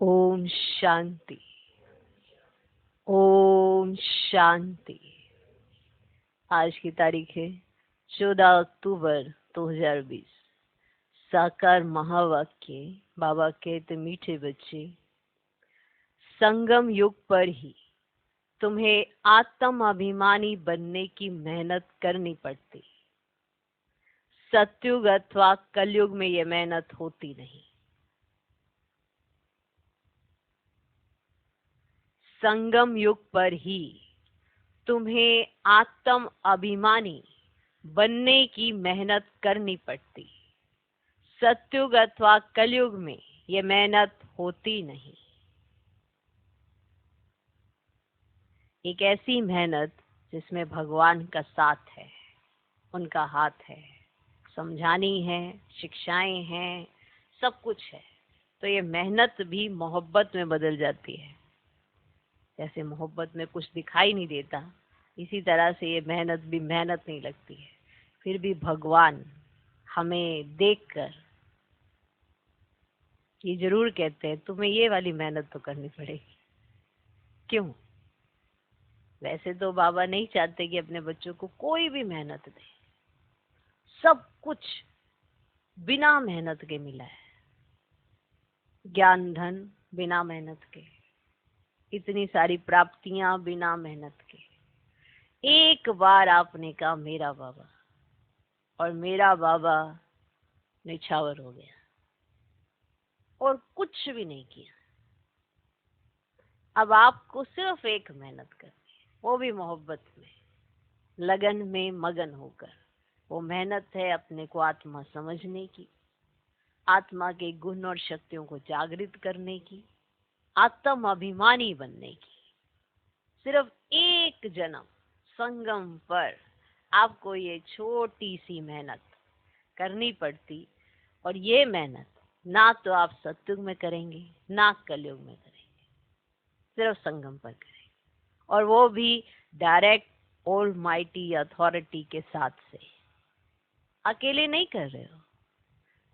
ओम शांति। ओम शांति। आज की तारीख है 14 अक्टूबर 2020। साकार महावाक्य। बाबा कहते मीठे बच्चे, संगम युग पर ही तुम्हें आत्म अभिमानी बनने की मेहनत करनी पड़ती। सतयुग अथवा कलयुग में ये मेहनत होती नहीं। संगम युग पर ही तुम्हें आत्म अभिमानी बनने की मेहनत करनी पड़ती। सतयुग अथवा कलयुग में ये मेहनत होती नहीं। एक ऐसी मेहनत जिसमें भगवान का साथ है, उनका हाथ है, समझानी है, शिक्षाएं हैं, सब कुछ है। तो ये मेहनत भी मोहब्बत में बदल जाती है। जैसे मोहब्बत में कुछ दिखाई नहीं देता, इसी तरह से ये मेहनत भी मेहनत नहीं लगती है। फिर भी भगवान हमें देखकर ये जरूर कहते हैं, तुम्हें ये वाली मेहनत तो करनी पड़ेगी। क्यों? वैसे तो बाबा नहीं चाहते कि अपने बच्चों को कोई भी मेहनत दे। सब कुछ बिना मेहनत के मिला है। ज्ञान धन बिना मेहनत के, इतनी सारी प्राप्तियां बिना मेहनत के। एक बार आपने कहा मेरा बाबा, और मेरा बाबा निछावर हो गया और कुछ भी नहीं किया। अब आपको सिर्फ एक मेहनत करनी है, वो भी मोहब्बत में, लगन में मगन होकर। वो मेहनत है अपने को आत्मा समझने की, आत्मा के गुण और शक्तियों को जागृत करने की, आत्म अभिमानी बनने की। सिर्फ एक जन्म संगम पर आपको ये छोटी सी मेहनत करनी पड़ती। और ये मेहनत ना तो आप सतयुग में करेंगे, ना कलयुग में करेंगे, सिर्फ संगम पर करेंगे। और वो भी डायरेक्ट ऑल माइटी अथॉरिटी के साथ से। अकेले नहीं कर रहे हो।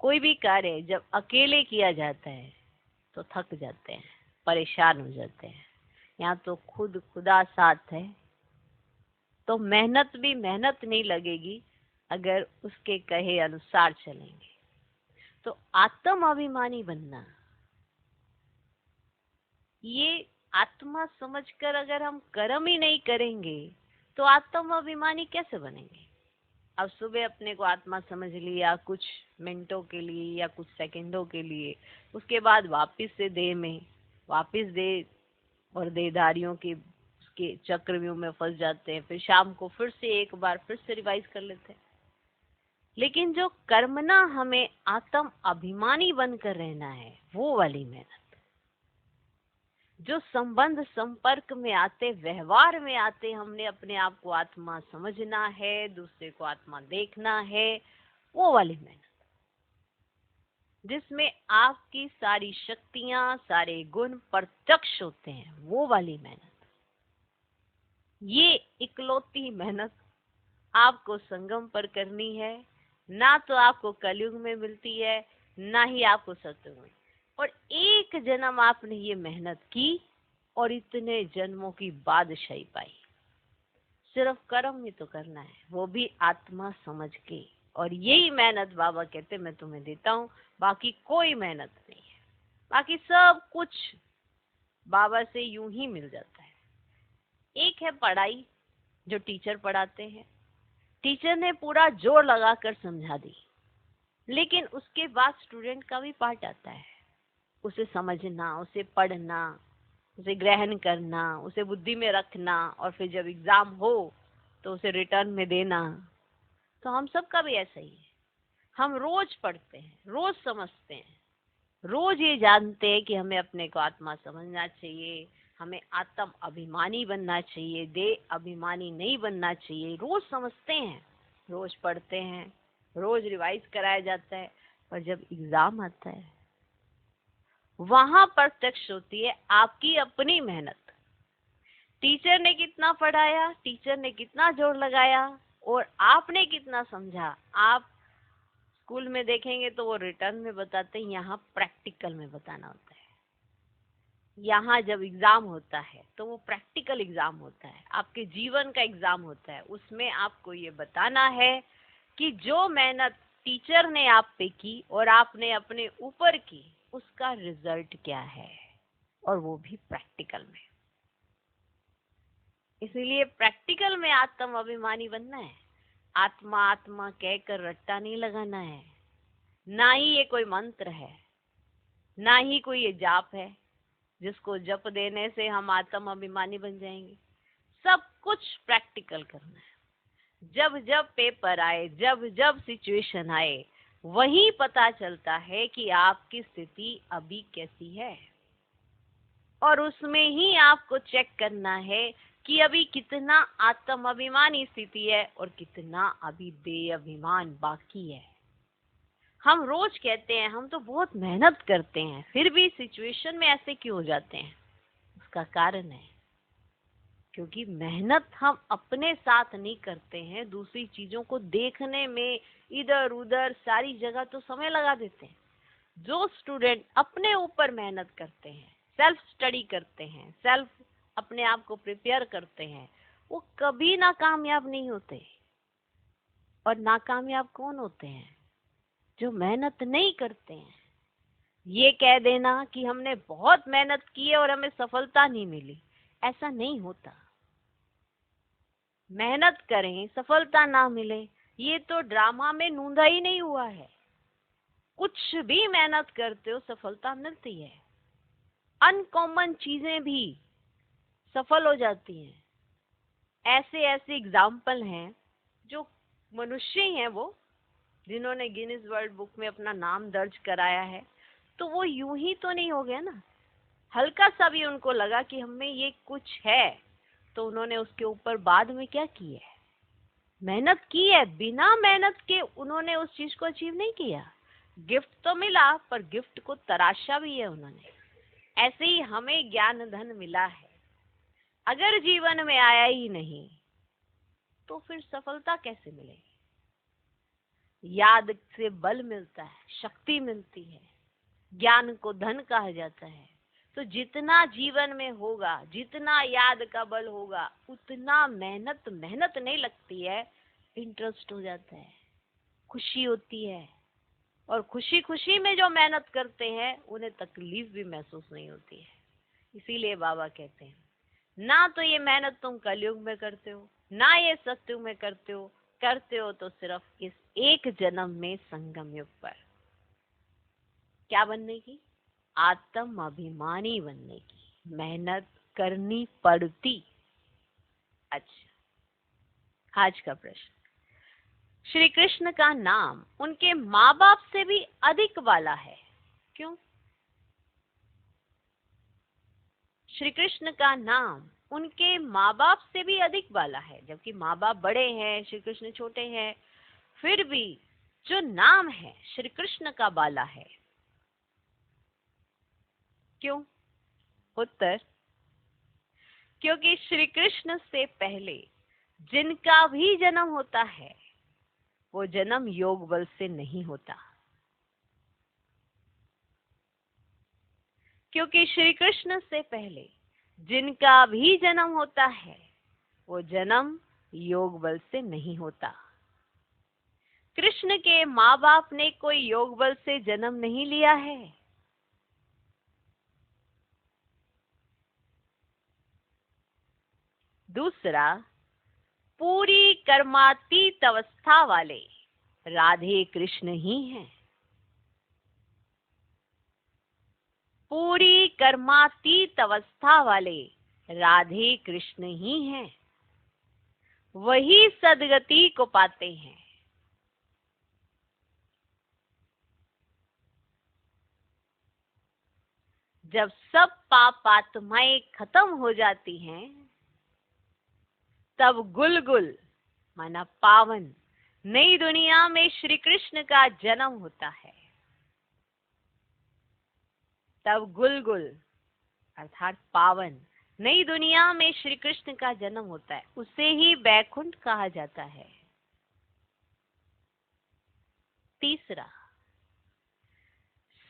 कोई भी कार्य जब अकेले किया जाता है तो थक जाते हैं, परेशान हो जाते हैं। यहाँ तो खुद खुदा साथ है, तो मेहनत भी मेहनत नहीं लगेगी अगर उसके कहे अनुसार चलेंगे। तो आत्म अभिमानी बनना, ये आत्मा समझकर अगर हम कर्म ही नहीं करेंगे तो आत्म अभिमानी कैसे बनेंगे? अब सुबह अपने को आत्मा समझ लिया कुछ मिनटों के लिए या कुछ सेकंडों के लिए, उसके बाद वापस से देह में, वापस देह और देहधारियों के चक्रव्यूह में फंस जाते हैं। फिर शाम को फिर से एक बार फिर से रिवाइज कर लेते हैं। लेकिन जो कर्मना हमें आत्म अभिमानी बनकर रहना है, वो वाली मेहनत, जो संबंध संपर्क में आते, व्यवहार में आते, हमने अपने आप को आत्मा समझना है, दूसरे को आत्मा देखना है, वो वाली मेहनत, जिसमें आपकी सारी शक्तियां, सारे गुण प्रत्यक्ष होते हैं, वो वाली मेहनत। ये इकलौती मेहनत आपको संगम पर करनी है। ना तो आपको कलयुग में मिलती है, ना ही आपको सतयुग में। और एक जन्म आपने ये मेहनत की और इतने जन्मों की बादशाही पाई। सिर्फ कर्म ही तो करना है, वो भी आत्मा समझ के। और यही मेहनत बाबा कहते मैं तुम्हें देता हूँ, बाकी कोई मेहनत नहीं है। बाकी सब कुछ बाबा से यूं ही मिल जाता है। एक है पढ़ाई, जो टीचर पढ़ाते हैं। टीचर ने पूरा जोर लगाकर समझा दी, लेकिन उसके बाद स्टूडेंट का भी पार्ट आता है, उसे समझना, उसे पढ़ना, उसे ग्रहण करना, उसे बुद्धि में रखना, और फिर जब एग्जाम हो तो उसे रिटर्न में देना। तो हम सब का भी ऐसा ही है। हम रोज पढ़ते हैं, रोज समझते हैं, रोज ये जानते हैं कि हमें अपने को आत्मा समझना चाहिए, हमें आत्म अभिमानी बनना चाहिए, देह अभिमानी नहीं बनना चाहिए। रोज समझते हैं, रोज पढ़ते हैं, रोज रिवाइज कराया जाता है। पर जब एग्जाम आता है, वहां प्रत्यक्ष होती है आपकी अपनी मेहनत। टीचर ने कितना पढ़ाया, टीचर ने कितना जोर लगाया, और आपने कितना समझा। आप स्कूल में देखेंगे तो वो रिटर्न में बताते हैं, यहाँ प्रैक्टिकल में बताना होता है। यहाँ जब एग्जाम होता है तो वो प्रैक्टिकल एग्जाम होता है, आपके जीवन का एग्जाम होता है। उसमें आपको ये बताना है कि जो मेहनत टीचर ने आप पे की और आपने अपने ऊपर की, उसका रिजल्ट क्या है, और वो भी प्रैक्टिकल में। इसीलिए प्रैक्टिकल में आत्म अभिमानी बनना है। आत्मा आत्मा कहकर रट्टा नहीं लगाना है। ना ही ये कोई मंत्र है, ना ही कोई ये जाप है जिसको जप देने से हम आत्म अभिमानी बन जाएंगे। सब कुछ प्रैक्टिकल करना है। जब जब पेपर आए, जब जब सिचुएशन आए, वही पता चलता है कि आपकी स्थिति अभी कैसी है, और उसमें ही आपको चेक करना है कि अभी कितना आत्म अभिमानी स्थिति है और कितना अभी बेअभिमान बाकी है। हम रोज कहते हैं हम तो बहुत मेहनत करते हैं, फिर भी सिचुएशन में ऐसे क्यों हो जाते हैं? उसका कारण है क्योंकि मेहनत हम अपने साथ नहीं करते हैं, दूसरी चीजों को देखने में इधर उधर सारी जगह तो समय लगा देते हैं। जो स्टूडेंट अपने ऊपर मेहनत करते हैं, सेल्फ स्टडी करते हैं, सेल्फ अपने आप को प्रिपेयर करते हैं, वो कभी नाकामयाब नहीं होते। और नाकामयाब कौन होते हैं? जो मेहनत नहीं करते हैं। ये कह देना कि हमने बहुत मेहनत की है और हमें सफलता नहीं मिली, ऐसा नहीं होता। मेहनत करें, सफलता ना मिले, ये तो ड्रामा में नूंदा ही नहीं हुआ है। कुछ भी मेहनत करते हो सफलता मिलती है। अनकॉमन चीजें भी सफल हो जाती हैं। ऐसे ऐसे एग्जाम्पल हैं जो मनुष्य ही हैं वो, जिन्होंने गिनीज वर्ल्ड बुक में अपना नाम दर्ज कराया है। तो वो यूं ही तो नहीं हो गया ना। हल्का सा भी उनको लगा कि हमें ये कुछ है, तो उन्होंने उसके ऊपर बाद में क्या किया है? मेहनत की है। बिना मेहनत के उन्होंने उस चीज को अचीव नहीं किया। गिफ्ट तो मिला, पर गिफ्ट को तराशा भी है उन्होंने। ऐसे ही हमें ज्ञान धन मिला है, अगर जीवन में आया ही नहीं तो फिर सफलता कैसे मिलेगी? याद से बल मिलता है, शक्ति मिलती है, ज्ञान को धन कहा जाता है। तो जितना जीवन में होगा, जितना याद का बल होगा, उतना मेहनत नहीं लगती है, इंटरेस्ट हो जाता है, खुशी होती है। और खुशी खुशी में जो मेहनत करते हैं उन्हें तकलीफ भी महसूस नहीं होती है। इसीलिए बाबा कहते हैं, ना तो ये मेहनत तुम कलयुग में करते हो, ना ये सत्युग में करते हो तो सिर्फ इस एक जन्म में संगम युग पर। क्या बनने की? आत्म अभिमानी बनने की मेहनत करनी पड़ती। अच्छा, आज का प्रश्न, श्री कृष्ण का नाम उनके माँ बाप से भी अधिक वाला है, क्यों? श्री कृष्ण का नाम उनके माँ बाप से भी अधिक वाला है, जबकि माँ बाप बड़े हैं, श्री कृष्ण छोटे हैं, फिर भी जो नाम है श्री कृष्ण का बाला है। क्यों? उत्तर, क्योंकि श्री कृष्ण से पहले जिनका भी जन्म होता है वो जन्म योग बल से नहीं होता। क्योंकि श्री कृष्ण से पहले जिनका भी जन्म होता है वो जन्म योग बल से नहीं होता। कृष्ण के माँ बाप ने कोई योग बल से जन्म नहीं लिया है। दूसरा, पूरी कर्मातीत अवस्था वाले राधे कृष्ण ही हैं। पूरी कर्मातीत अवस्था वाले राधे कृष्ण ही हैं, वही सदगति को पाते हैं। जब सब पाप आत्माएं खत्म हो जाती हैं, तब गुलगुल माना पावन नई दुनिया में श्री कृष्ण का जन्म होता है। तब गुलगुल अर्थात पावन नई दुनिया में श्री कृष्ण का जन्म होता है, उसे ही बैकुंठ कहा जाता है। तीसरा,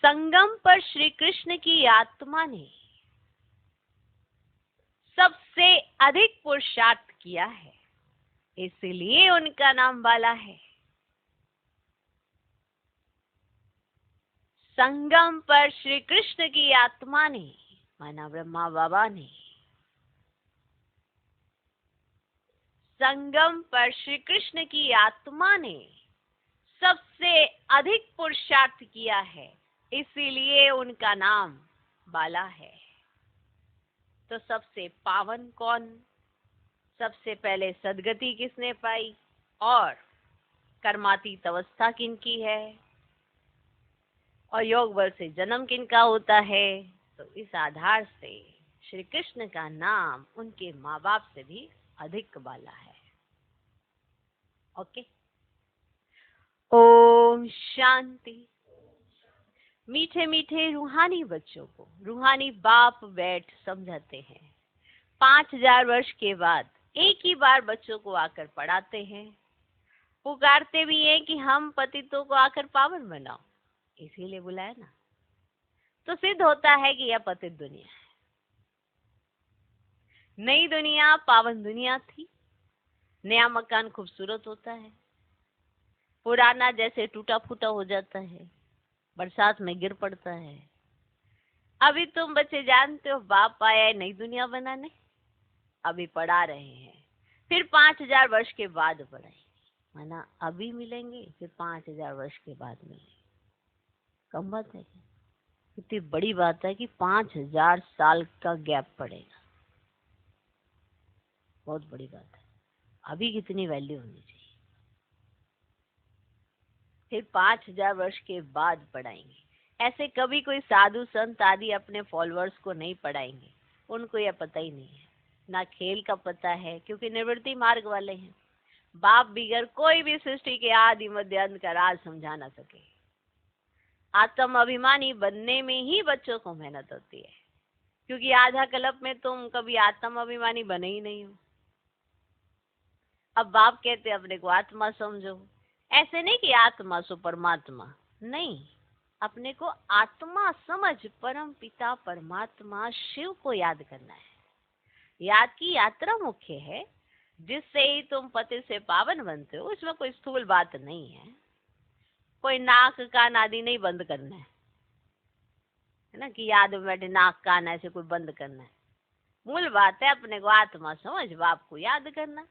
संगम पर श्री कृष्ण की आत्मा ने सबसे अधिक पुरुषार्थ किया है, इसलिए उनका नाम बाला है। संगम पर श्री कृष्ण की आत्मा ने, माना ब्रह्मा बाबा ने, संगम पर श्री कृष्ण की आत्मा ने सबसे अधिक पुरुषार्थ किया है, इसीलिए उनका नाम बाला है। तो सबसे पावन कौन? सबसे पहले सदगति किसने पाई और कर्मातीत अवस्था किनकी है और योग बल से जन्म किनका होता है? तो इस आधार से श्री कृष्ण का नाम उनके माँ बाप से भी अधिक बाला है। ओके, ओम शांति। मीठे मीठे रूहानी बच्चों को रूहानी बाप बैठ समझाते हैं। 5000 वर्ष के बाद एक ही बार बच्चों को आकर पढ़ाते हैं, पुकारते भी हैं कि हम पतितों को आकर पावन बनाओ, इसीलिए बुलाया ना। तो सिद्ध होता है कि यह पतित दुनिया है। नई दुनिया पावन दुनिया थी। नया मकान खूबसूरत होता है, पुराना जैसे टूटा फूटा हो जाता है, बरसात में गिर पड़ता है। अभी तुम बच्चे जानते हो बाप आया है नई दुनिया बनाने, अभी पढ़ा रहे हैं, फिर 5000 वर्ष के बाद पढ़ाएंगे। माना अभी मिलेंगे फिर 5000 वर्ष के बाद मिलेंगे। कम बात है, इतनी बड़ी बात है कि 5000 साल का गैप पड़ेगा। बहुत बड़ी बात है। अभी कितनी वैल्यू होनी चाहिए। फिर 5000 वर्ष के बाद पढ़ाएंगे। ऐसे कभी कोई साधु संत आदि अपने फॉलोअर्स को नहीं पढ़ाएंगे, उनको यह पता ही नहीं है, ना खेल का पता है, क्योंकि निवृत्ति मार्ग वाले हैं। बाप बिगर कोई भी सृष्टि के आदि मध्य अंत का राज समझा ना सके। आत्म अभिमानी बनने में ही बच्चों को मेहनत होती है, क्योंकि आधा कल्प में तुम कभी आत्म अभिमानी बने ही नहीं हो। अब बाप कहते अपने को आत्मा समझो। ऐसे नहीं कि आत्मा सो परमात्मा, नहीं, अपने को आत्मा समझ परम पिता परमात्मा शिव को याद करना है। याद की यात्रा मुख्य है, जिससे ही तुम पति से पावन बनते हो। इसमें कोई स्थूल बात नहीं है, कोई नाक कान आदि नहीं बंद करना है ना, कि याद में बैठे नाक कान ऐसे कोई बंद करना है। मूल बात है अपने को आत्मा समझ बाप को याद करना।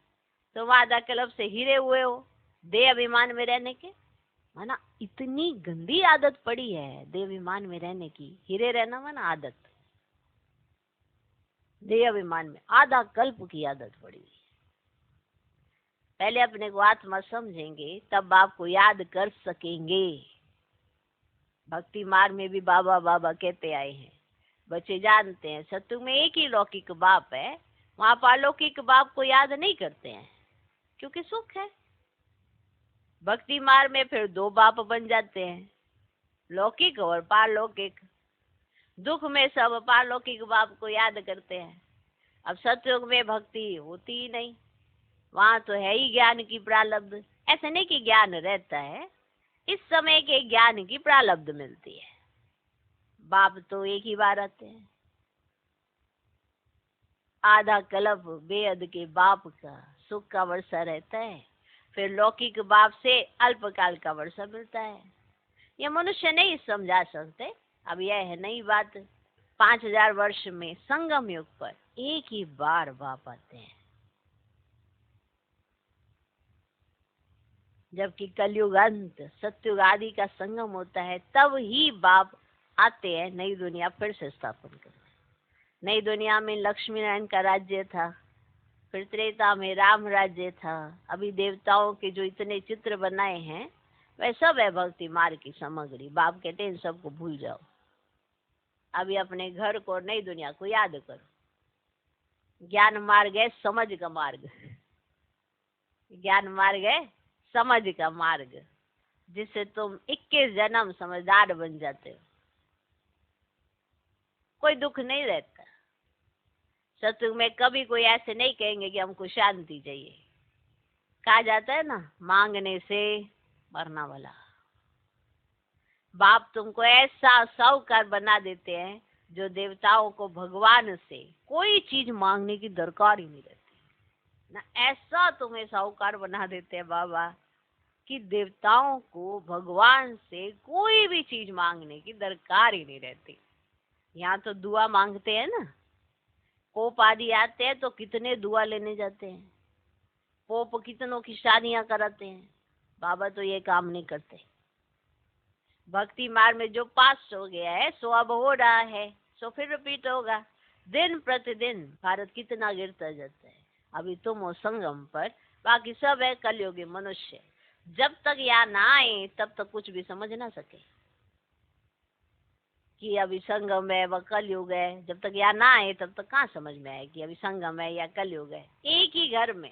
तो आधा कल्प से हीरे हुए हो देह अभिमान में रहने के, है ना। इतनी गंदी आदत पड़ी है देह अभिमान में रहने की। हीरे रहना माना आदत, देह अभिमान में आधा कल्प की आदत पड़ी है। पहले अपने को आत्मा समझेंगे तब बाप को याद कर सकेंगे। भक्ति मार्ग में भी बाबा बाबा कहते आए हैं। बच्चे जानते हैं सत्युग में एक ही लौकिक बाप है, वहां पारलौकिक बाप को याद नहीं करते हैं क्योंकि सुख है। भक्ति मार्ग में फिर 2 बाप बन जाते हैं, लौकिक और पारलौकिक। दुख में सब पारलौकिक बाप को याद करते हैं। अब सत्युग में भक्ति होती ही नहीं, वहां तो है ही ज्ञान की प्रारब्ध। ऐसे नहीं कि ज्ञान रहता है, इस समय के ज्ञान की प्रारब्ध मिलती है। बाप तो एक ही बार आते हैं। आधा कल्प बेअद के बाप का सुख का वर्षा रहता है, फिर लौकिक बाप से अल्पकाल का वर्षा मिलता है। ये मनुष्य नहीं समझा सकते। अब यह है नई बात। 5000 वर्ष में संगम युग पर एक ही बार बाप आते हैं, जबकि कलयुग अंत सत्युग आदि का संगम होता है, तब ही बाप आते हैं नई दुनिया फिर से स्थापन करने। नई दुनिया में लक्ष्मी नारायण का राज्य था, फिर त्रेता में राम राज्य था। अभी देवताओं के जो इतने चित्र बनाए हैं वह सब है भक्ति मार्ग की सामग्री। बाप कहते हैं इन सबको भूल जाओ, अभी अपने घर को नई दुनिया को याद करो। ज्ञान मार्ग है समझ का मार्ग, ज्ञान मार्ग है समझ का मार्ग, जिससे तुम 21 जन्म समझदार बन जाते हो। कोई दुख नहीं रहता। सत्युग में कभी कोई ऐसे नहीं कहेंगे कि हमको शांति चाहिए। कहा जाता है ना, मांगने से मरना वाला। बाप तुमको ऐसा साहूकार बना देते हैं, जो देवताओं को भगवान से कोई चीज मांगने की दरकार ही नहीं रहती ना। ऐसा तुम्हें साहूकार बना देते हैं बाबा कि देवताओं को भगवान से कोई भी चीज मांगने की दरकार ही नहीं रहती। यहाँ तो दुआ मांगते हैं ना, पोप आदि आते हैं तो कितने दुआ लेने जाते हैं, पोप कितनों की शादियां कराते हैं। बाबा तो ये काम नहीं करते। भक्ति मार्ग में जो पास हो गया है सो अब हो रहा है, सो फिर रिपीट होगा। दिन प्रतिदिन भारत कितना गिरता जाता है। अभी तुम हो संगम पर, बाकी सब है कलयुगी मनुष्य। जब तक यहाँ ना आए तब तक कुछ भी समझ ना सके कि अभी संगम है व कलयुग है। जब तक यहाँ ना आए तब तक कहाँ समझ में आए कि अभी संगम है या कलयुग है। एक ही घर में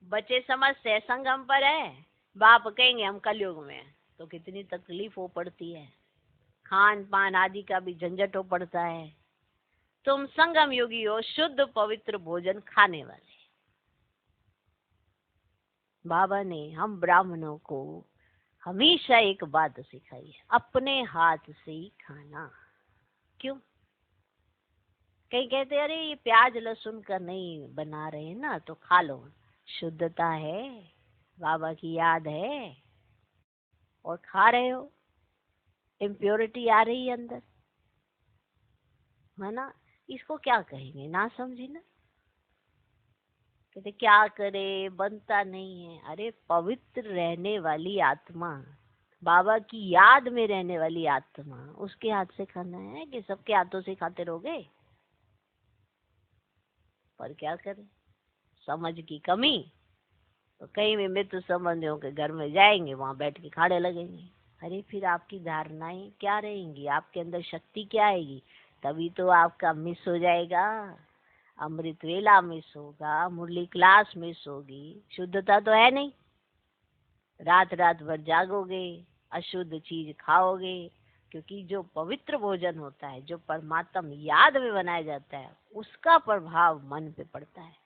बच्चे समझते हैं संगम पर है, बाप कहेंगे हम कलयुग में हैं। तो कितनी तकलीफ हो पड़ती है, खान पान आदि का भी झंझट हो पड़ता है। तुम संगम योगी हो, शुद्ध पवित्र भोजन खाने वाले। बाबा ने हम ब्राह्मणों को हमेशा एक बात सिखाई है, अपने हाथ से ही खाना। क्यों? कई कहते अरे ये प्याज लहसुन का नहीं बना रहे हैं ना तो खा लो, शुद्धता है, बाबा की याद है और खा रहे हो, इम्प्योरिटी आ रही है अंदर, है ना। इसको क्या कहेंगे? ना समझी ना। कहते क्या करे, बनता नहीं है। अरे पवित्र रहने वाली आत्मा, बाबा की याद में रहने वाली आत्मा, उसके हाथ से खाना है कि सबके हाथों से खाते रहोगे? पर क्या करें, समझ की कमी। तो कहीं भी मित्र संबंधियों के घर में जाएंगे, वहां बैठ के खाने लगेंगे। अरे फिर आपकी धारणाएं क्या रहेंगी, आपके अंदर शक्ति क्या आएगी? तभी तो आपका मिस हो जाएगा, अमृत वेला मिस होगा, मुरली क्लास मिस होगी। शुद्धता तो है नहीं, रात रात भर जागोगे, अशुद्ध चीज खाओगे। क्योंकि जो पवित्र भोजन होता है, जो परमात्मा याद में बनाया जाता है, उसका प्रभाव मन पे पड़ता है।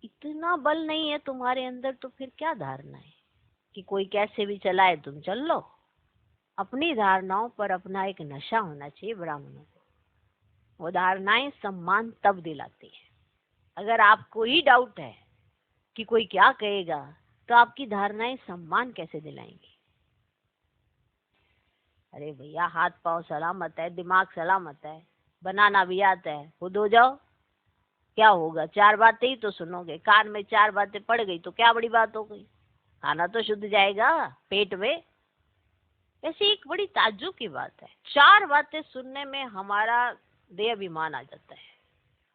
इतना बल नहीं है तुम्हारे अंदर तो फिर क्या धारणा है कि कोई कैसे भी चलाए तुम चल लो। अपनी धारणाओं पर अपना एक नशा होना चाहिए ब्राह्मणों को। वो धारणाएं सम्मान तब दिलाती है। अगर आपको ही डाउट है कि कोई क्या कहेगा, तो आपकी धारणाएं सम्मान कैसे दिलाएंगी? अरे भैया हाथ पांव सलामत है, दिमाग सलामत है, बनाना भी आता है, खुद हो जाओ, क्या होगा? चार बातें ही तो सुनोगे, कान में चार बातें पड़ गई तो क्या बड़ी बात हो गई, खाना तो शुद्ध जाएगा पेट में। ऐसी एक बड़ी ताज्जुब की बात है, चार बातें सुनने में हमारा देह अभिमान आ जाता है,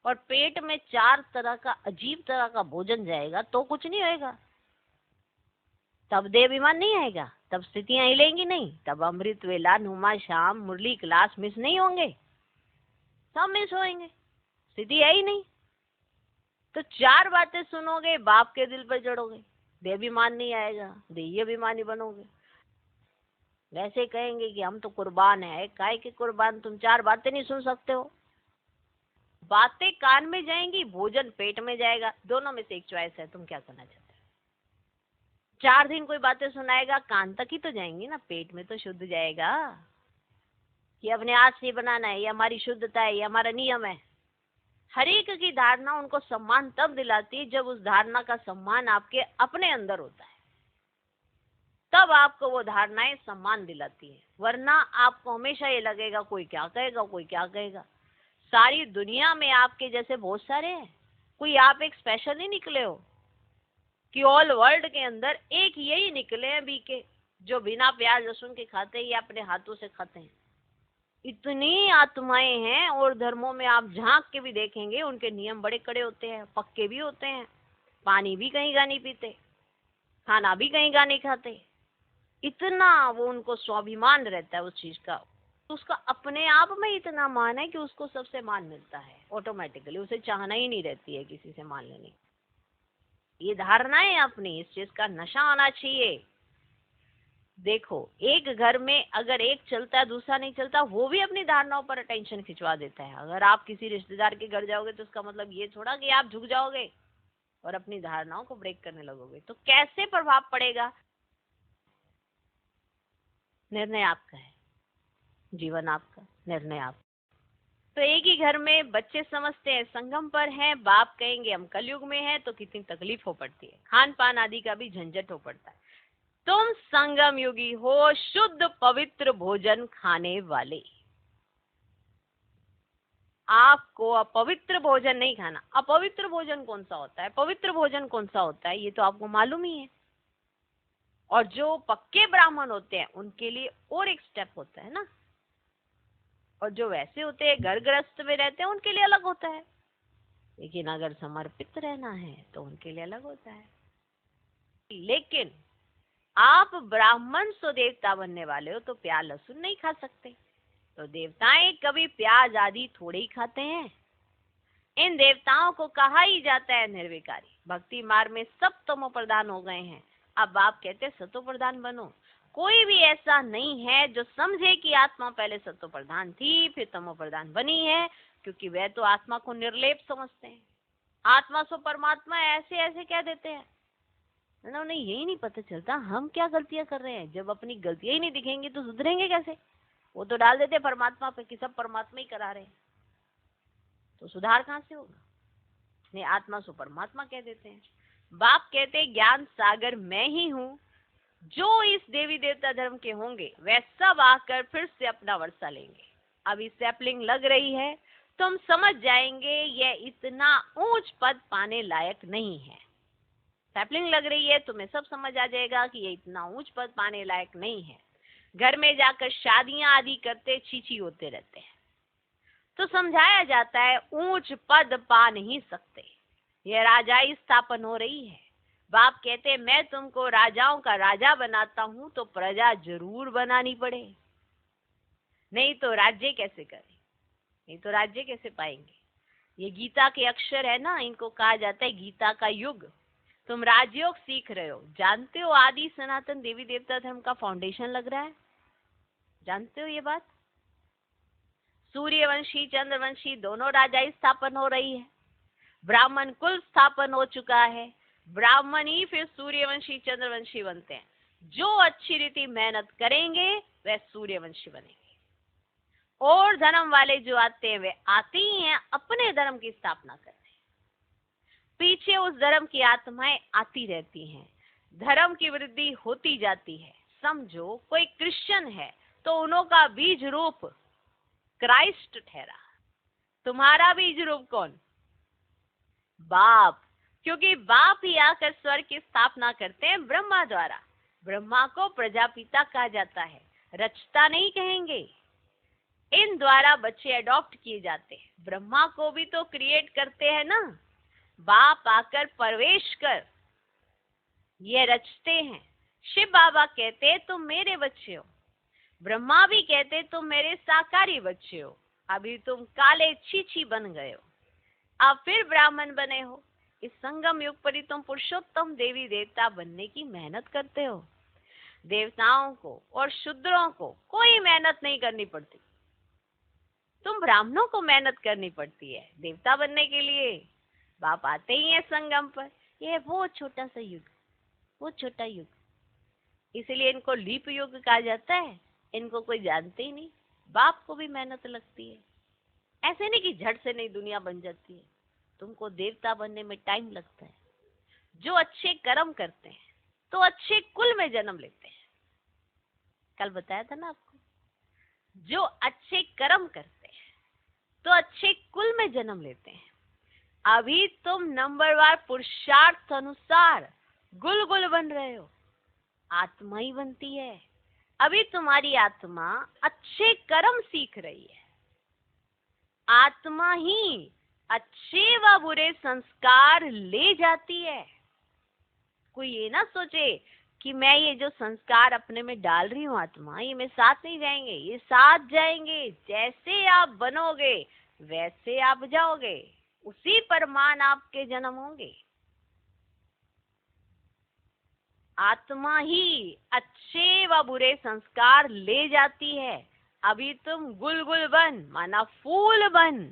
और पेट में चार तरह का अजीब तरह का भोजन जाएगा तो कुछ नहीं होएगा। तब देह अभिमान नहीं आएगा, तब स्थितियां हिलेंगी नहीं, तब अमृत वेला, नुमा शाम, मुरली क्लास मिस नहीं होंगे, सब मिस होंगे, स्थिति है ही नहीं। तो चार बातें सुनोगे, बाप के दिल पर चढ़ोगे, देह अभिमान नहीं आएगा, देही अभिमानी बनोगे। वैसे कहेंगे कि हम तो कुर्बान है, काहे के कुर्बान? तुम चार बातें नहीं सुन सकते हो। बातें कान में जाएंगी, भोजन पेट में जाएगा, दोनों में से एक चॉइस है, तुम क्या करना चाहते हो? 4 दिन कोई बातें सुनाएगा, कान तक ही तो जाएंगी ना, पेट में तो शुद्ध जाएगा कि अपने हाथ से बनाना है, ये हमारी शुद्धता है, ये हमारा नियम है। हर एक की धारणा उनको सम्मान तब दिलाती है जब उस धारणा का सम्मान आपके अपने अंदर होता है, तब आपको वो धारणाएं सम्मान दिलाती है। वरना आपको हमेशा ये लगेगा कोई क्या कहेगा, कोई क्या कहेगा। सारी दुनिया में आपके जैसे बहुत सारे हैं, कोई आप एक स्पेशल नहीं निकले हो कि ऑल वर्ल्ड के अंदर एक यही निकले हैं बीके जो बिना प्याज लहसुन के खाते हैं या अपने हाथों से खाते हैं। इतनी आत्माएं हैं, और धर्मों में आप झांक के भी देखेंगे उनके नियम बड़े कड़े होते हैं, पक्के भी होते हैं। पानी भी कहीं का नहीं पीते, खाना भी कहीं का नहीं खाते। इतना वो उनको स्वाभिमान रहता है उस चीज का, उसका अपने आप में इतना मान है कि उसको सबसे मान मिलता है ऑटोमेटिकली, उसे चाहना ही नहीं रहती है किसी से मान लेने। ये धारणाएं अपनी, इस चीज का नशा होना चाहिए। देखो एक घर में अगर एक चलता है दूसरा नहीं चलता, वो भी अपनी धारणाओं पर अटेंशन खिंचवा देता है। अगर आप किसी रिश्तेदार के घर जाओगे तो उसका मतलब ये थोड़ा कि आप झुक जाओगे और अपनी धारणाओं को ब्रेक करने लगोगे। तो कैसे प्रभाव पड़ेगा? निर्णय आपका है, जीवन आपका, निर्णय आपका। तो एक ही घर में बच्चे समझते हैं संगम पर हैं, बाप कहेंगे हम कलयुग में हैं, तो कितनी तकलीफ हो पड़ती है, खान पान आदि का भी झंझट हो पड़ता है। तुम संगम युगी हो, शुद्ध पवित्र भोजन खाने वाले। आपको अपवित्र भोजन नहीं खाना। अपवित्र भोजन कौन सा होता है, पवित्र भोजन कौन सा होता है, ये तो आपको मालूम ही है। और जो पक्के ब्राह्मण होते हैं उनके लिए और एक स्टेप होता है ना, और जो वैसे होते हैं घर गृहस्थ में रहते हैं उनके लिए अलग होता है। लेकिन अगर समर्पित रहना है तो उनके लिए अलग होता है। लेकिन आप ब्राह्मण सो देवता बनने वाले हो तो प्याज लहसुन नहीं खा सकते। तो देवताएं कभी प्याज आदि थोड़े ही खाते हैं। इन देवताओं को कहा ही जाता है निर्विकारी। भक्ति मार्ग में सब तमो प्रधान हो गए हैं। अब आप कहते सतो प्रधान बनो। कोई भी ऐसा नहीं है जो समझे कि आत्मा पहले सतो प्रधान थी फिर तमो प्रधान बनी है, क्योंकि वह तो आत्मा को निर्लेप समझते हैं। आत्मा सो परमात्मा ऐसे ऐसे कह देते हैं। उन्हें यही नहीं पता चलता हम क्या गलतियां कर रहे हैं। जब अपनी गलतियां ही नहीं दिखेंगी तो सुधरेंगे कैसे। वो तो डाल देते परमात्मा पे कि सब परमात्मा ही करा रहे हैं, तो सुधार कहाँ से होगा। नहीं, आत्मा सो परमात्मा कह देते हैं। बाप कहते ज्ञान सागर मैं ही हूँ। जो इस देवी देवता धर्म के होंगे वह सब आकर फिर से अपना वर्षा लेंगे। अभी सैपलिंग लग रही है तो हम समझ जाएंगे यह इतना ऊंच पद पाने लायक नहीं है। सैपलिंग लग रही है तो मैं सब समझ आ जाएगा कि ये इतना ऊंच पद पाने लायक नहीं है। घर में जाकर शादियां आदि करते छीछी होते रहते हैं, तो समझाया जाता है ऊंच पद पा नहीं सकते, यह राजाई स्थापन हो रही है। बाप कहते मैं तुमको राजाओं का राजा बनाता हूं तो प्रजा जरूर बनानी पड़े, नहीं तो राज्य कैसे करें, नहीं तो राज्य कैसे पाएंगे। ये गीता के अक्षर है ना, इनको कहा जाता है गीता का युग। तुम राजयोग सीख रहे हो। जानते हो आदि सनातन देवी देवता धर्म का फाउंडेशन लग रहा है, जानते हो ये बात। सूर्यवंशी चंद्रवंशी दोनों राजाई स्थापन हो रही है। ब्राह्मण कुल स्थापन हो चुका है। ब्राह्मण ही फिर सूर्यवंशी चंद्रवंशी बनते हैं। जो अच्छी रीति मेहनत करेंगे वह सूर्यवंशी बनेंगे। और धर्म वाले जो आते हैं वे आते ही हैं अपने धर्म की स्थापना करने। पीछे उस धर्म की आत्माएं आती रहती हैं, धर्म की वृद्धि होती जाती है। समझो कोई क्रिश्चियन है तो उन्हों का बीज रूप क्राइस्ट ठहरा। तुम्हारा बीज रूप कौन, बाप। क्योंकि बाप ही आकर स्वर्ग की स्थापना करते हैं ब्रह्मा द्वारा। ब्रह्मा को प्रजापिता कहा जाता है, रचता नहीं कहेंगे। इन द्वारा बच्चे अडॉप्ट किए जाते हैं। ब्रह्मा को भी तो क्रिएट करते हैं ना, बाप आकर प्रवेश कर ये रचते हैं। शिव बाबा कहते तुम मेरे बच्चे हो, ब्रह्मा भी कहते तुम मेरे साकारी बच्चे हो। अभी तुम काले छीछी बन गए हो, अब फिर ब्राह्मण बने हो। इस संगम युग पर ही तुम पुरुषोत्तम देवी देवता बनने की मेहनत करते हो। देवताओं को और शूद्रों को कोई मेहनत नहीं करनी पड़ती, तुम ब्राह्मणों को मेहनत करनी पड़ती है देवता बनने के लिए। बाप आते ही है संगम पर। यह वो छोटा सा युग, वो छोटा युग, इसलिए इनको लीप युग कहा जाता है। इनको कोई जानते ही नहीं। बाप को भी मेहनत लगती है, ऐसे नहीं कि झट से नहीं दुनिया बन जाती है। तुमको देवता बनने में टाइम लगता है। जो अच्छे कर्म करते हैं तो अच्छे कुल में जन्म लेते हैं। कल बताया था ना आपको, जो अच्छे कर्म करते हैं तो अच्छे कुल में जन्म लेते हैं। अभी तुम नंबरवार पुरुषार्थ अनुसार गुल गुल बन रहे हो, आत्मा ही बनती है। अभी तुम्हारी आत्मा अच्छे कर्म सीख रही है। आत्मा ही अच्छे व बुरे संस्कार ले जाती है। कोई ये ना सोचे कि मैं ये जो संस्कार अपने में डाल रही हूँ आत्मा, ये मेरे साथ नहीं जाएंगे। ये साथ जाएंगे। जैसे आप बनोगे वैसे आप जाओगे, उसी पर मान आपके जन्म होंगे। आत्मा ही अच्छे व बुरे संस्कार ले जाती है। अभी तुम गुलगुल बन माना फूल बन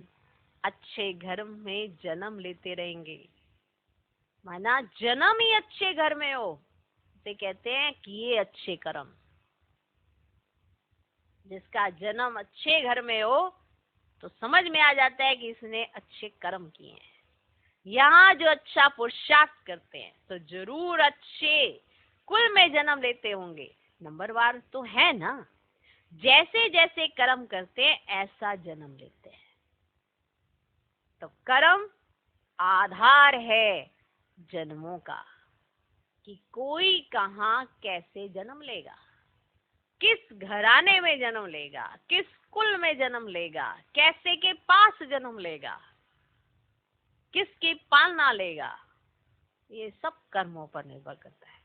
अच्छे घर में जन्म लेते रहेंगे, माना जन्म ही अच्छे घर में हो। इसे कहते हैं किए अच्छे कर्म। जिसका जन्म अच्छे घर में हो तो समझ में आ जाता है कि इसने अच्छे कर्म किए हैं। यहाँ जो अच्छा पुरुषार्थ करते हैं तो जरूर अच्छे कुल में जन्म लेते होंगे। नंबरवार तो है ना, जैसे जैसे कर्म करते हैं ऐसा जन्म लेते हैं। तो कर्म आधार है जन्मों का, कि कोई कहाँ कैसे जन्म लेगा, किस घराने में जन्म लेगा, किस कुल में जन्म लेगा, कैसे के पास जन्म लेगा, किसकी पालना लेगा, ये सब कर्मों पर निर्भर करता है।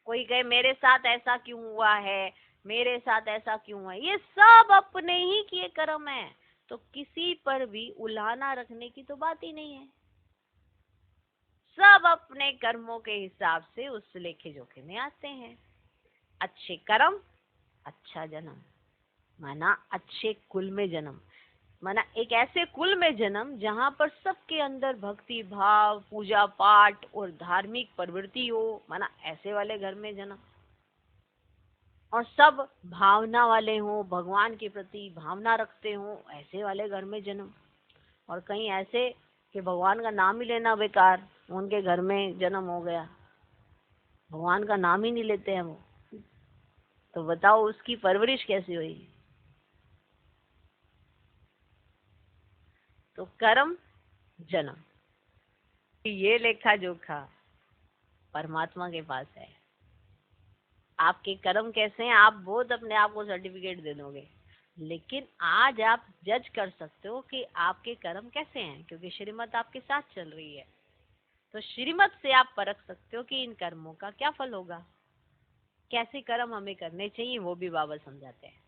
कोई कहे मेरे साथ ऐसा क्यों हुआ है, मेरे साथ ऐसा क्यों हुआ है, ये सब अपने ही किए कर्म है। तो किसी पर भी उलाहना रखने की तो बात ही नहीं है। सब अपने कर्मों के हिसाब से उस लेखे जोखे में आते हैं। अच्छे कर्म अच्छा जन्म, माना अच्छे कुल में जन्म, माना एक ऐसे कुल में जन्म जहां पर सबके अंदर भक्ति भाव, पूजा पाठ और धार्मिक प्रवृत्ति हो, माना ऐसे वाले घर में जन्म। और सब भावना वाले हों, भगवान के प्रति भावना रखते हों, ऐसे वाले घर में जन्म। और कहीं ऐसे कि भगवान का नाम ही लेना बेकार, उनके घर में जन्म हो गया, भगवान का नाम ही नहीं लेते हैं वो, तो बताओ उसकी परवरिश कैसी हुई। तो कर्म जन्म, ये लेखा जोखा परमात्मा के पास है। आपके कर्म कैसे हैं, आप बहुत अपने आप को सर्टिफिकेट दे दोगे, लेकिन आज आप जज कर सकते हो कि आपके कर्म कैसे हैं, क्योंकि श्रीमत आपके साथ चल रही है। तो श्रीमत से आप परख सकते हो कि इन कर्मों का क्या फल होगा, कैसे कर्म हमें करने चाहिए, वो भी बाबा समझाते हैं।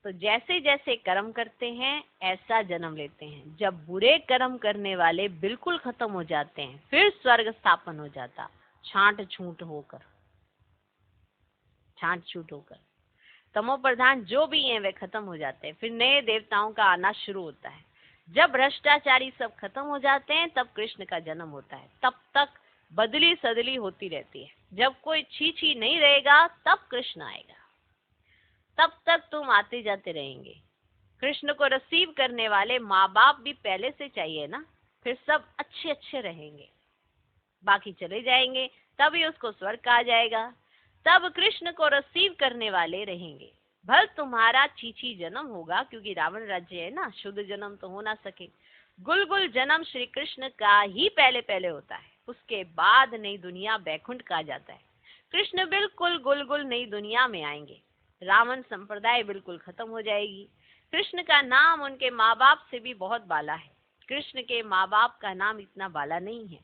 तो जैसे जैसे कर्म करते हैं ऐसा जन्म लेते हैं। जब बुरे कर्म करने वाले बिल्कुल खत्म हो जाते हैं, फिर स्वर्ग स्थापन हो जाता, छांट छूट होकर, छांट छूट होकर। तमो प्रधान जो भी हैं वे खत्म हो जाते हैं, फिर नए देवताओं का आना शुरू होता है। जब भ्रष्टाचारी सब खत्म हो जाते हैं तब कृष्ण का जन्म होता है। तब तक बदली सदली होती रहती है। जब कोई छी छी नहीं रहेगा तब कृष्ण आएगा। तब तक तुम आते जाते रहेंगे। कृष्ण को रिसीव करने वाले माँ बाप भी पहले से चाहिए ना, फिर सब अच्छे अच्छे रहेंगे, बाकी चले जाएंगे, तभी उसको स्वर्ग कहा जाएगा। तब कृष्ण को रिसीव करने वाले रहेंगे। भल तुम्हारा चीची जन्म होगा, क्योंकि रावण राज्य है ना, शुद्ध जन्म तो हो ना सके। गुलगुल जन्म श्री कृष्ण का ही पहले पहले होता है, उसके बाद नई दुनिया बैकुंठ कहा जाता है। कृष्ण बिल्कुल गुलगुल नई दुनिया में आएंगे। रावण संप्रदाय बिल्कुल खत्म हो जाएगी। कृष्ण का नाम उनके माँ बाप से भी बहुत बाला है। कृष्ण के माँ बाप का नाम इतना बाला नहीं है।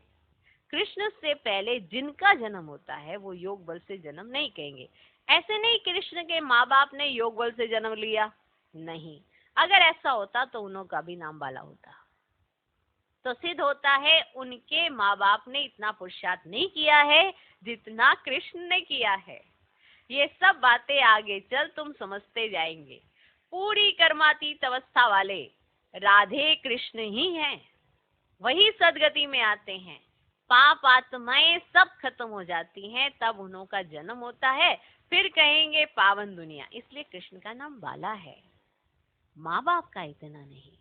कृष्ण से पहले जिनका जन्म होता है वो योग बल से जन्म नहीं कहेंगे। ऐसे नहीं कृष्ण के माँ बाप ने योग बल से जन्म लिया, नहीं। अगर ऐसा होता तो उनका भी नाम बाला होता। तो सिद्ध होता है उनके माँ बाप ने इतना पुरुषार्थ नहीं किया है जितना कृष्ण ने किया है। ये सब बातें आगे चल तुम समझते जाएंगे। पूरी कर्मातीत अवस्था वाले राधे कृष्ण ही हैं, वही सदगति में आते हैं। पाप आत्माएं सब खत्म हो जाती हैं, तब उनका जन्म होता है, फिर कहेंगे पावन दुनिया। इसलिए कृष्ण का नाम बाला है, माँ बाप का इतना नहीं।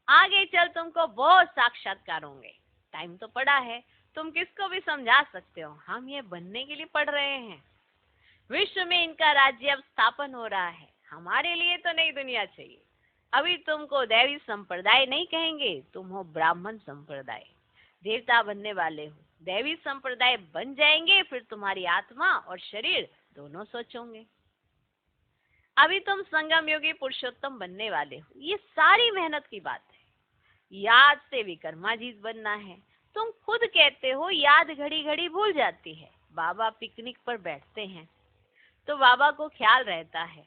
आगे चल तुमको बहुत साक्षात्कार होंगे। टाइम तो पड़ा है, तुम किसको भी समझा सकते हो। हम ये बनने के लिए पढ़ रहे हैं। विश्व में इनका राज्य अब स्थापन हो रहा है, हमारे लिए तो नई दुनिया चाहिए। अभी तुमको दैवी संप्रदाय नहीं कहेंगे, तुम हो ब्राह्मण संप्रदाय, देवता बनने वाले हो। दैवी संप्रदाय बन जाएंगे, फिर तुम्हारी आत्मा और शरीर दोनों स्वच्छ होंगे। अभी तुम संगम योगी पुरुषोत्तम बनने वाले हो। ये सारी मेहनत की बात है। याद से विकर्माजीत बनना है। तुम खुद कहते हो याद घड़ी घड़ी भूल जाती है। बाबा पिकनिक पर बैठते हैं तो बाबा को ख्याल रहता है,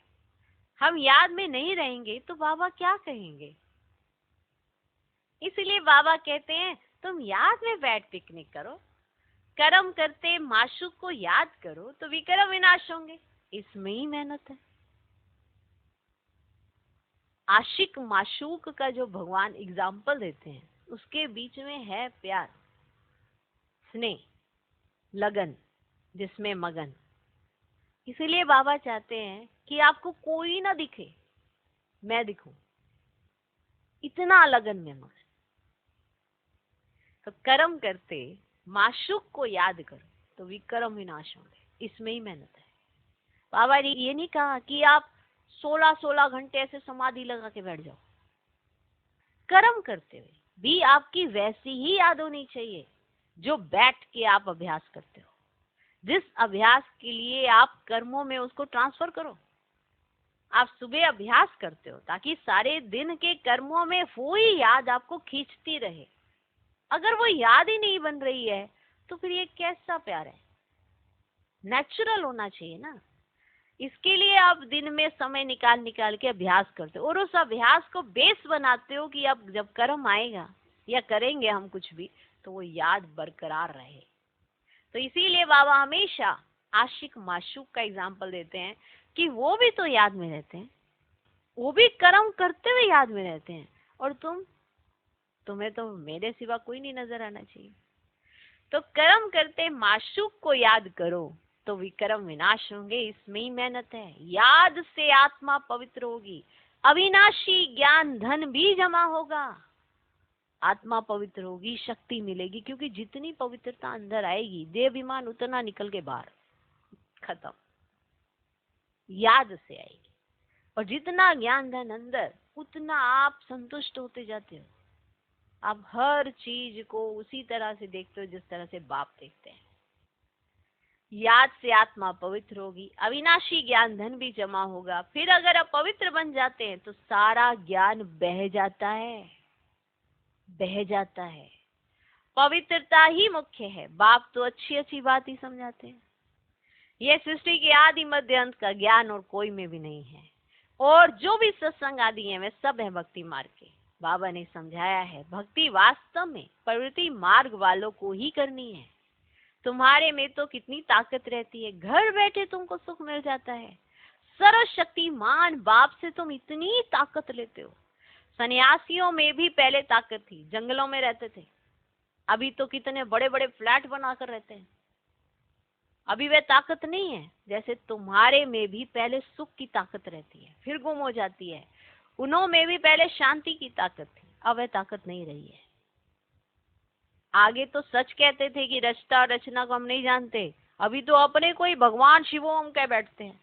हम याद में नहीं रहेंगे तो बाबा क्या कहेंगे। इसलिए बाबा कहते हैं तुम याद में बैठ पिकनिक करो, कर्म करते माशूक को याद करो तो विकर्म विनाश होंगे। इसमें ही मेहनत है। आशिक माशूक का जो भगवान एग्जाम्पल देते हैं उसके बीच में है प्यार, स्नेह, लगन, जिसमें मगन। इसीलिए बाबा चाहते हैं कि आपको कोई ना दिखे, मैं दिखूं, इतना लगन में मगन। तो कर्म करते माशूक को याद करो तो विक्रम विनाश होंगे, इसमें ही मेहनत है। बाबा ने ये नहीं कहा कि आप 16-16 घंटे ऐसे समाधि लगा के बैठ जाओ। कर्म करते हुए भी आपकी वैसी ही याद होनी चाहिए जो बैठ के आप अभ्यास करते हो। जिस अभ्यास के लिए आप कर्मों में उसको ट्रांसफर करो। आप सुबह अभ्यास करते हो ताकि सारे दिन के कर्मों में वो ही याद आपको खींचती रहे। अगर वो याद ही नहीं बन रही है तो फिर ये कैसा प्यार है? नेचुरल होना चाहिए ना। इसके लिए आप दिन में समय निकाल निकाल के अभ्यास करते हो और उस अभ्यास को बेस बनाते हो कि अब जब कर्म आएगा या करेंगे हम कुछ भी तो वो याद बरकरार रहे। तो इसीलिए बाबा हमेशा आशिक माशूक का एग्जाम्पल देते हैं कि वो भी तो याद में रहते हैं, वो भी कर्म करते हुए याद में रहते हैं, और तुम्हें तो मेरे सिवा कोई नहीं नजर आना चाहिए। तो कर्म करते माशूक को याद करो तो विक्रम विनाश होंगे, इसमें ही मेहनत है। याद से आत्मा पवित्र होगी, अविनाशी ज्ञान धन भी जमा होगा। आत्मा पवित्र होगी, शक्ति मिलेगी, क्योंकि जितनी पवित्रता अंदर आएगी देहाभिमान उतना निकल के बाहर, खत्म। याद से आएगी, और जितना ज्ञान धन अंदर उतना आप संतुष्ट होते जाते हो। आप हर चीज को उसी तरह से देखते हो जिस तरह से बाप देखते हैं। याद से आत्मा पवित्र होगी, अविनाशी ज्ञान धन भी जमा होगा। फिर अगर आप पवित्र बन जाते हैं तो सारा ज्ञान बह जाता है, बह जाता है। पवित्रता ही मुख्य है। बाप तो अच्छी अच्छी बात ही समझाते हैं। यह सृष्टि के आदि मध्य अंत का ज्ञान और कोई में भी नहीं है, और जो भी सत्संग आदि है वे सब है भक्ति मार्ग के। बाबा ने समझाया है भक्ति वास्तव में प्रवृत्ति मार्ग वालों को ही करनी है। तुम्हारे में तो कितनी ताकत रहती है, घर बैठे तुमको सुख मिल जाता है। सर्वशक्तिमान बाप से तुम इतनी ताकत लेते हो। सन्यासियों में भी पहले ताकत थी, जंगलों में रहते थे। अभी तो कितने बड़े बड़े फ्लैट बनाकर रहते हैं। अभी वे ताकत नहीं है। जैसे तुम्हारे में भी पहले सुख की ताकत रहती है, फिर गुम हो जाती है। उन्हों में भी पहले शांति की ताकत थी, अब वह ताकत नहीं रही है। आगे तो सच कहते थे कि रचता रचना को हम नहीं जानते, अभी तो अपने को ही भगवान शिवोम कह बैठते हैं।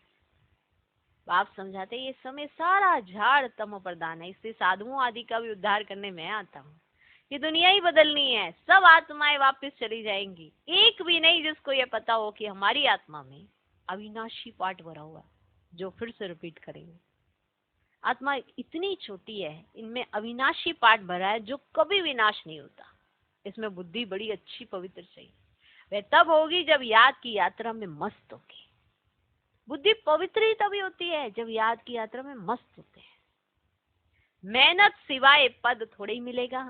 बाप समझाते ये समय सारा झाड़ तमो प्रधान है, इससे साधुओं आदि का भी उद्धार करने में आता हूँ। ये दुनिया ही बदलनी है, सब आत्माएं वापस चली जाएंगी, एक भी नहीं जिसको ये पता हो कि हमारी आत्मा में अविनाशी पार्ट भरा हुआ है, जो फिर से रिपीट करेंगे। आत्मा इतनी छोटी है, इनमें अविनाशी पार्ट भरा है जो कभी विनाश नहीं होता। इसमें बुद्धि बड़ी अच्छी पवित्र चाहिए। वह तब होगी जब याद की यात्रा में मस्त होगी। बुद्धि पवित्र ही तभी होती है जब याद की यात्रा में मस्त होते हैं। मेहनत सिवाय पद थोड़े ही मिलेगा।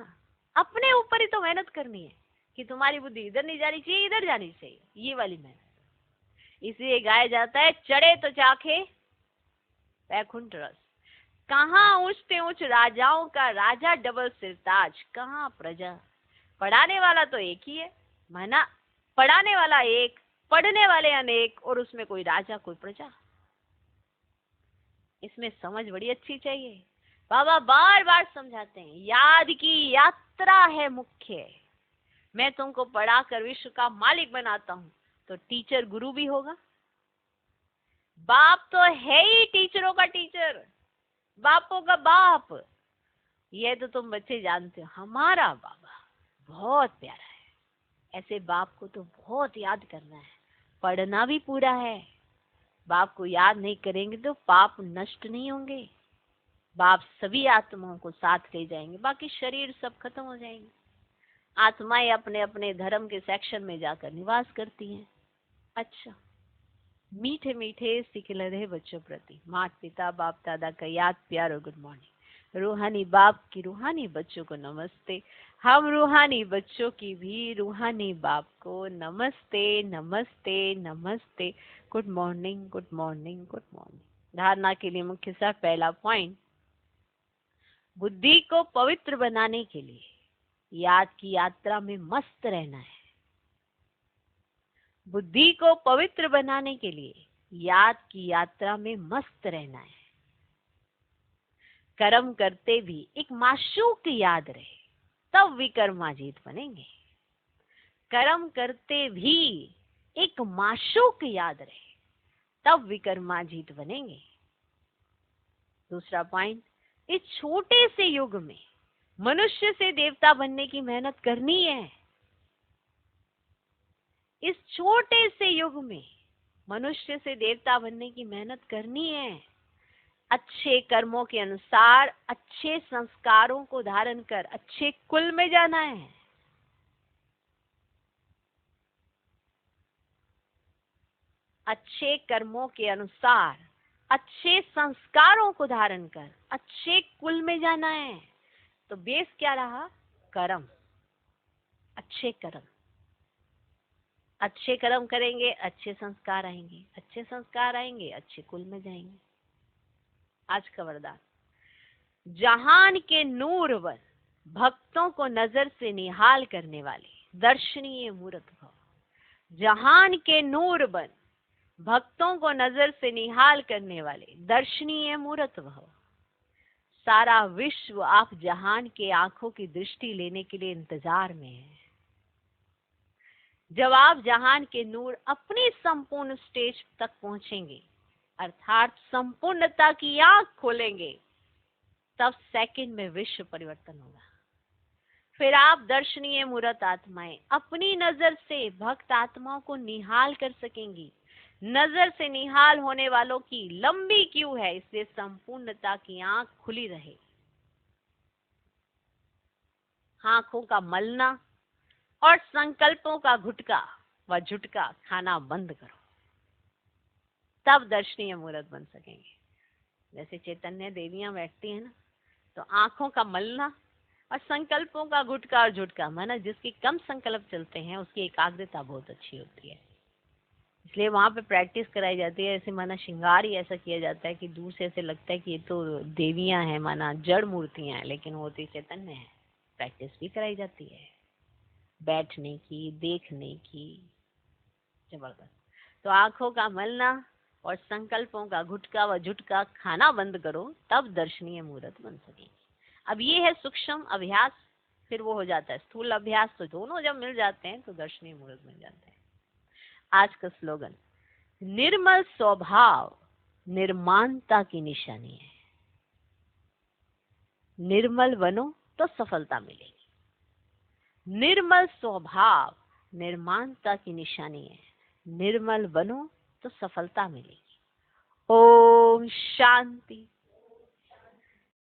अपने ऊपर ही तो मेहनत करनी है कि तुम्हारी बुद्धि इधर नहीं जानी चाहिए, इधर जानी चाहिए, ये वाली मेहनत। इसलिए गाया जाता है चढ़े तो चाखे वैकुंठ रस। कहाँ ऊंचते ऊंच राजाओं का राजा डबल सिरताज, कहाँ प्रजा। पढ़ाने वाला तो एक ही है, माना पढ़ाने वाला एक, पढ़ने वाले अनेक, और उसमें कोई राजा कोई प्रजा। इसमें समझ बड़ी अच्छी चाहिए। बाबा बार बार समझाते हैं याद की यात्रा है मुख्य। मैं तुमको पढ़ाकर विश्व का मालिक बनाता हूं तो टीचर गुरु भी होगा। बाप तो है ही टीचरों का टीचर, बापों का बाप। ये तो तुम बच्चे जानते हो। हमारा बाबा बहुत प्यारा है। ऐसे बाप को तो बहुत याद करना है, पढ़ना भी पूरा है। बाप को याद नहीं करेंगे तो पाप नष्ट नहीं होंगे। बाप सभी आत्माओं को साथ ले जाएंगे, बाकी शरीर सब खत्म हो जाएंगे। आत्माएं अपने अपने धर्म के सेक्शन में जाकर निवास करती हैं। अच्छा, मीठे मीठे सिखलरे बच्चों प्रति माता पिता बाप दादा का याद प्यार और गुड मॉर्निंग। रूहानी बाप की रूहानी बच्चों को नमस्ते। हम रूहानी बच्चों की भी रूहानी बाप को नमस्ते नमस्ते नमस्ते। Good morning good morning good morning. धारणा के लिए मुख्य सा पहला पॉइंट, बुद्धि को पवित्र बनाने के लिए याद की यात्रा में मस्त रहना है। बुद्धि को पवित्र बनाने के लिए याद की यात्रा में मस्त रहना है। कर्म करते भी एक माशूक याद रहे, तब विक्रमाजीत बनेंगे। कर्म करते भी एक माशूक याद रहे, तब विक्रमाजीत बनेंगे। दूसरा पॉइंट, इस छोटे से युग में मनुष्य से देवता बनने की मेहनत करनी है। इस छोटे से युग में मनुष्य से देवता बनने की मेहनत करनी है। अच्छे कर्मों के अनुसार अच्छे संस्कारों को धारण कर अच्छे कुल में जाना है। अच्छे कर्मों के अनुसार अच्छे संस्कारों को धारण कर अच्छे कुल में जाना है। तो बेस क्या रहा? कर्म, अच्छे कर्म। अच्छे कर्म करेंगे, अच्छे संस्कार आएंगे, अच्छे संस्कार आएंगे, अच्छे कुल में जाएंगे। आज का वरदान, जहान के नूरवर भक्तों को नजर से निहाल करने वाले दर्शनीय मूर्त भव। जहान के नूरवर भक्तों को नजर से निहाल करने वाले दर्शनीय मूर्त भव। सारा विश्व आप जहान के आंखों की दृष्टि लेने के लिए इंतजार में है। जब आप जहान के नूर अपनी संपूर्ण स्टेज तक पहुंचेंगे, अर्थात संपूर्णता की आंख खोलेंगे, तब सेकंड में विश्व परिवर्तन होगा। फिर आप दर्शनीय मूर्त आत्माएं अपनी नजर से भक्त आत्माओं को निहाल कर सकेंगी। नजर से निहाल होने वालों की लंबी क्यू है, इसलिए संपूर्णता की आंख खुली रहे। आंखों का मलना और संकल्पों का गुटका व झुटका खाना बंद करो, तब दर्शनीय मूर्त बन सकेंगे। जैसे चैतन्य देवियां बैठती हैं ना, तो आंखों का मलना और संकल्पों का गुटका और झुटका, माना जिसके कम संकल्प चलते हैं उसकी एकाग्रता बहुत अच्छी होती है, इसलिए वहां पे प्रैक्टिस कराई जाती है। ऐसे माना श्रृंगार ही ऐसा किया जाता है कि दूर से ऐसे लगता है कि ये तो देवियां हैं, माना जड़ मूर्तियां हैं, लेकिन वो तो चैतन्य है। प्रैक्टिस भी कराई जाती है बैठने की, देखने की, जबरदस्त। तो आंखों का मलना और संकल्पों का गुटका व झुटका खाना बंद करो, तब दर्शनीय मूर्त बन सकेगी। अब ये है सूक्ष्म अभ्यास, फिर वो हो जाता है स्थूल अभ्यास। तो दोनों जब मिल जाते हैं तो दर्शनीय मूर्त बन जाते हैं। आज का स्लोगन, निर्मल स्वभाव निर्माणता की निशानी है। निर्मल बनो तो सफलता मिलेगी। निर्मल स्वभाव निर्माणता की निशानी है। निर्मल बनो तो सफलता मिलेगी। ओम शांति।